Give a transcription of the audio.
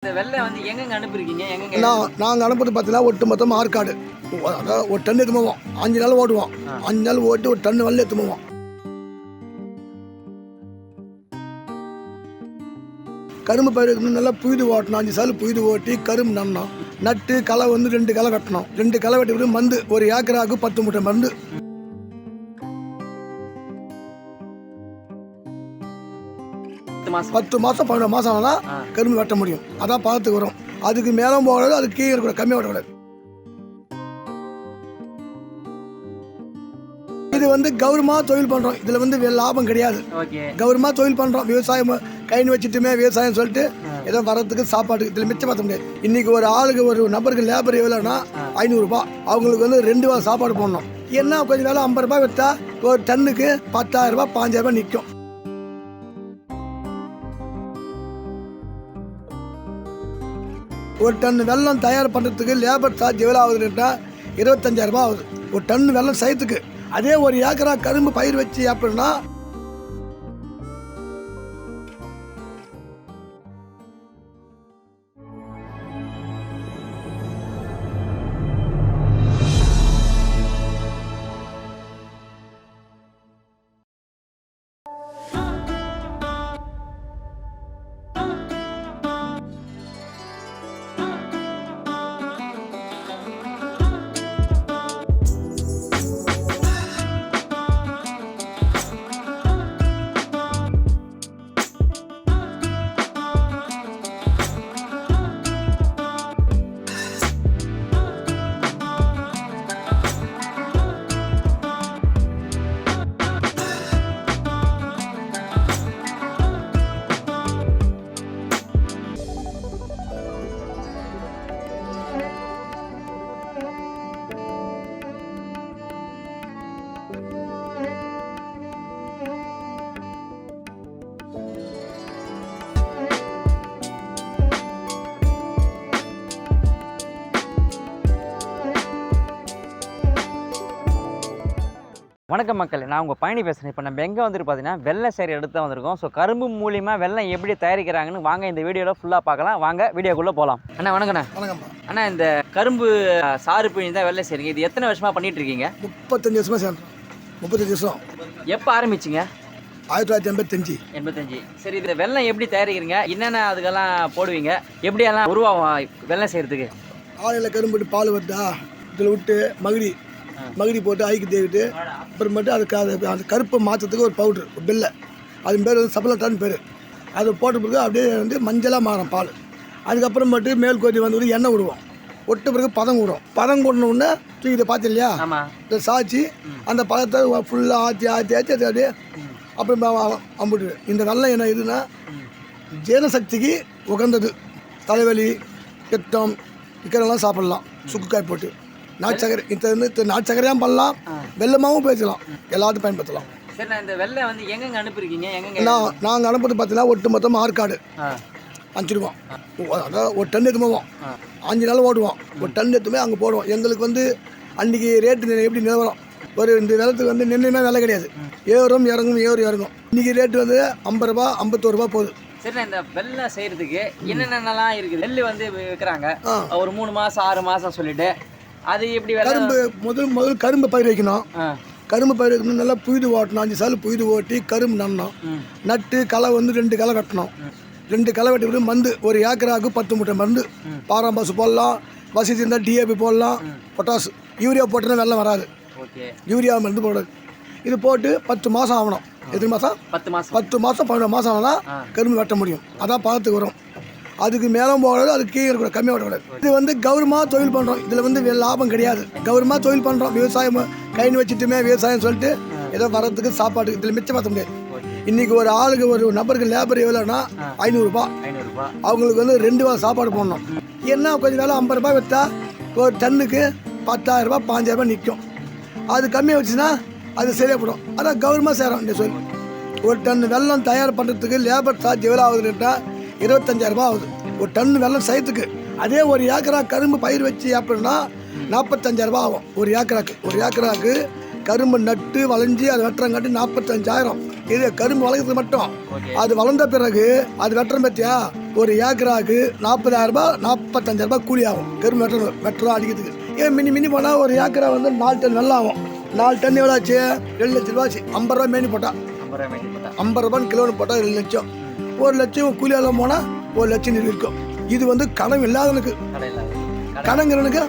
இந்த வெள்ளை வந்து எங்கெங்க அனுப்பியிருக்கீங்க? எங்கெங்க? நாங்கள் அனுப்புறது பார்த்தீங்கன்னா ஒட்டு மொத்தம் ஆற்காடு. அதாவது ஒரு டன் எடுத்து போவோம். 5 நாள் ஓட்டுவோம். 5 நாள் ஓட்டி ஒரு டன் வெள்ளை எடுத்து போவோம். கரும்பு பயிருக்கு நல்லா புய்து ஓட்டணும். 5 சால் புய்து ஓட்டி கரும்பு நடணும். நட்டு களை வந்து 2 களை வெட்டணும். 2 களை வெட்டி விட்டு மந்து ஒரு ஏக்கராக்கு 10 மூட்டை மருந்து. மாசம் 10 மாதம் 12 மாதம் ஆனால் தான் கரும்பு வெட்ட முடியும். அதான் பார்த்துக்கு வரும். அதுக்கு மேலே போகக்கூடாது, அதுக்கு கீழே இருக்கக்கூடாது, கம்மியாக வெட்டக்கூடாது. இது வந்து கௌரவமாக தொழில் பண்ணுறோம். இதில் வந்து லாபம் கிடையாது. கௌரவமாக தொழில் பண்ணுறோம். விவசாயம் கைன்னு வச்சுட்டுமே விவசாயம் சொல்லிட்டு ஏதோ வரத்துக்கு சாப்பாட்டுக்கு இதில் மிச்சம் பார்த்த முடியாது. இன்றைக்கி ஒரு ஆளுக்கு ஒரு நபருக்கு லேபர் எவ்வளோன்னா 500 ரூபா. அவங்களுக்கு வந்து 2 வாரம் சாப்பாடு போடணும். என்ன கொஞ்சம் வேலை 50 ரூபாய் விற்றா ஒரு டன்னுக்கு 10,000 ரூபாய் 5,000 ரூபாய் நிற்கும். ஒரு டன் வெல்லம் தயார் பண்ணுறதுக்கு லேபர் சார்ஜ் எவ்வளோ ஆகுதுன்னா 25,000 ரூபாய் ஆகுது ஒரு டன் வெல்லம் செய்யறதுக்கு. அதே ஒரு ஏக்கரா கரும்பு பயிர் வச்சு அப்படின்னா வணக்கம் மக்கள், நான் உங்கள் பயணி பேசுகிறேன். இப்போ நம்ம எங்கே வந்துட்டு பார்த்தீங்கன்னா வெள்ளை சேரி எடுத்து தான் வந்திருக்கோம். ஸோ கரும்பு மூலியமாக வெள்ளம் எப்படி தயாரிக்கிறாங்கன்னு வாங்க இந்த வீடியோவில் ஃபுல்லாக பார்க்கலாம். வாங்க வீடியோக்குள்ளே போகலாம். அண்ணா வணக்கண்ணா. வணக்கம்ப்பா. அண்ணா இந்த கரும்பு சாறு பிழிஞ்சு தான் வெள்ளை சேரிங்க. இது எத்தனை வருஷமாக பண்ணிட்டு இருக்கீங்க? 35 வருஷமாக சேர்ந்தோம். 35 வருஷம். எப்போ ஆரம்பிச்சிங்க? 1985. 85. சரி, இது வெள்ளம் எப்படி தயாரிக்கிறீங்க? என்னென்ன அதுக்கெல்லாம் போடுவீங்க? எப்படியெல்லாம் உருவாகும் வெள்ளம் செய்கிறதுக்கு? ஆலையில் கரும்பு பால் வருதா, இதில் விட்டு மகிடி போட்டு ஐக்கு தேவிட்டு அப்புறமேட்டு அதுக்கு அந்த கருப்பை மாற்றத்துக்கு ஒரு பவுட்ரு, ஒரு பில்லை, அது பேர் வந்து சப்பலட்டான்னு பேர். அது போட்ட பிறகு அப்படியே வந்து மஞ்சளாக மாறும் பால். அதுக்கப்புறமேட்டு மேல் கோதி வந்து எண்ணெய் விடுவோம். ஒட்ட பிறகு பதம் விடுவோம். பதம் கொண்டோடனே தூக்கி இதை பார்த்து இல்லையா, இதை சாய்ச்சி அந்த பதத்தை ஃபுல்லாக ஆற்றி அது அப்படியே அப்புறம் அம்பிட்டு. இந்த வெள்ளம் என்ன இதுன்னா ஜீரணசக்திக்கு உகந்தது. தலைவலி, பித்தம் இக்கரெல்லாம் சாப்பிட்லாம். சுக்குக்காய் போட்டு நாட்டு சக்கரை, இந்த நாட்டு சக்கரையாகவும் பண்ணலாம், வெள்ளமாகவும் பேசலாம், எல்லாத்தையும் பயன்படுத்தலாம். சரி, நான் இந்த வெள்ளை வந்து எங்கெங்க அனுப்பியிருக்கீங்க? எங்கெங்க? நாங்கள் அனுப்புறது பார்த்தீங்கன்னா ஒட்டு மொத்தம் ஆற்காடு அனுப்பிச்சிடுவோம். அதாவது ஒரு டன் எடுத்து போவோம். 5 நாள் ஓடுவோம். ஒரு டன் எடுத்துமே அங்கே போடுவோம். எங்களுக்கு வந்து அன்றைக்கி ரேட்டு எப்படி நிலவரம், ஒரு இந்த நிலத்துக்கு வந்து நின்றுமே விலை கிடையாது. ஏறும் இறங்கும் இறங்கும். இன்றைக்கி ரேட்டு வந்து 50 ரூபா 51 ரூபா போகுது. சரி, இந்த வெள்ளம் செய்கிறதுக்கு என்னென்னலாம் இருக்குது? நெல் வந்து விற்கிறாங்க ஒரு 3 மாதம் 6 மாதம் சொல்லிட்டு. அது எப்படி? கரும்பு முதல் கரும்பு பயிர் வைக்கணும். கரும்பு பயிர் வைக்கணும். நல்லா புய்து ஓட்டணும். 5 சால் புய்து ஓட்டி கரும்பு நடணும். நட்டு களை வந்து 2 களை வெட்டணும். 2 களை வெட்டி விட்டு மந்து ஒரு ஏக்கராக்கு 10 மூட்டை மருந்து. பாராம்பாசு போடலாம், வசதி இருந்தால் டிஏபி போடலாம், பொட்டாசு. யூரியா போட்டோன்னா வெள்ளம் வராது. யூரியா மருந்து போடாது. இது போட்டு 10 மாதம் ஆகணும். எத்தனை மாதம்? 10 மாதம் 12 மாதம் ஆனால் தான் கரும்பு வெட்ட முடியும். அதான் பார்த்துக்கு வரும். அதுக்கு மேலே போகக்கூடாது, அதுக்கு கீழே இருக்கக்கூடாது, கம்மியாக வெட்டக்கூடாது. இது வந்து கௌரவமாக தொழில் பண்ணுறோம். இதில் வந்து லாபம் கிடையாது. கௌரவமாக தொழில் பண்ணுறோம். விவசாயம் கைன்னு வச்சுட்டுமே விவசாயம் சொல்லிட்டு ஏதோ வரத்துக்கு சாப்பாட்டுக்கு இதில் மிச்சம் பார்த்த முடியாது. இன்றைக்கி ஒரு ஆளுக்கு ஒரு நபருக்கு லேபர் எவ்வளோன்னா 500 ரூபா. அவங்களுக்கு வந்து 2 வாரம் சாப்பாடு போடணும். என்ன கொஞ்சம் வேலை 50 ரூபாய் விற்றா ஒரு டன்னுக்கு 10,000 ரூபாய் 5,000 ரூபாய் நிற்கும். அது கம்மியாக வச்சுன்னா அது சரியாக போடும். அதான் கௌரவமாக செய்கிறோம். இந்த சொல்லி ஒரு டன் வெல்லம் தயார் பண்ணுறதுக்கு லேபர் சார்ஜ் எவ்வளோ ஆகுதுன்னா 25,000 ரூபாய் ஆகுது ஒரு டன் வெல்லம் செய்யறதுக்கு. அதே ஒரு ஏக்கரா கரும்பு பயிர் வச்சு அப்படின்னா 45,000 ரூபாய் ஆகும் ஒரு ஏக்கராக்கு. ஒரு ஏக்கராக்கு கரும்பு நட்டு வளைஞ்சி அது வெட்டுறங்காட்டி 45,000. இது கரும்பு வளர்க்குறது மட்டும். அது வளர்ந்த பிறகு அது வெட்டுறோம் பற்றியா ஒரு ஏக்கராவுக்கு 40,000 45,000 கூலி ஆகும் கரும்பு வெட்டுறோம் அடிக்கிறதுக்கு. ஏன் மினி போனால் ஒரு ஏக்கரா வந்து 4 டன் நல்லா ஆகும். 4 டன் எவ்வளோ ஆச்சு? 2 லட்ச ரூபா ஆச்சு. 50 ரூபா மேனி போட்டால் 50 ரூபான்னு கிலோன்னு போட்டால் 2 லட்சம். 1 லட்சம் கூலியால் போனால் 1 லட்சம் இருக்கும். இது வந்து கடன் இல்லாதவனுக்கு. கடங்கிறவனுக்கு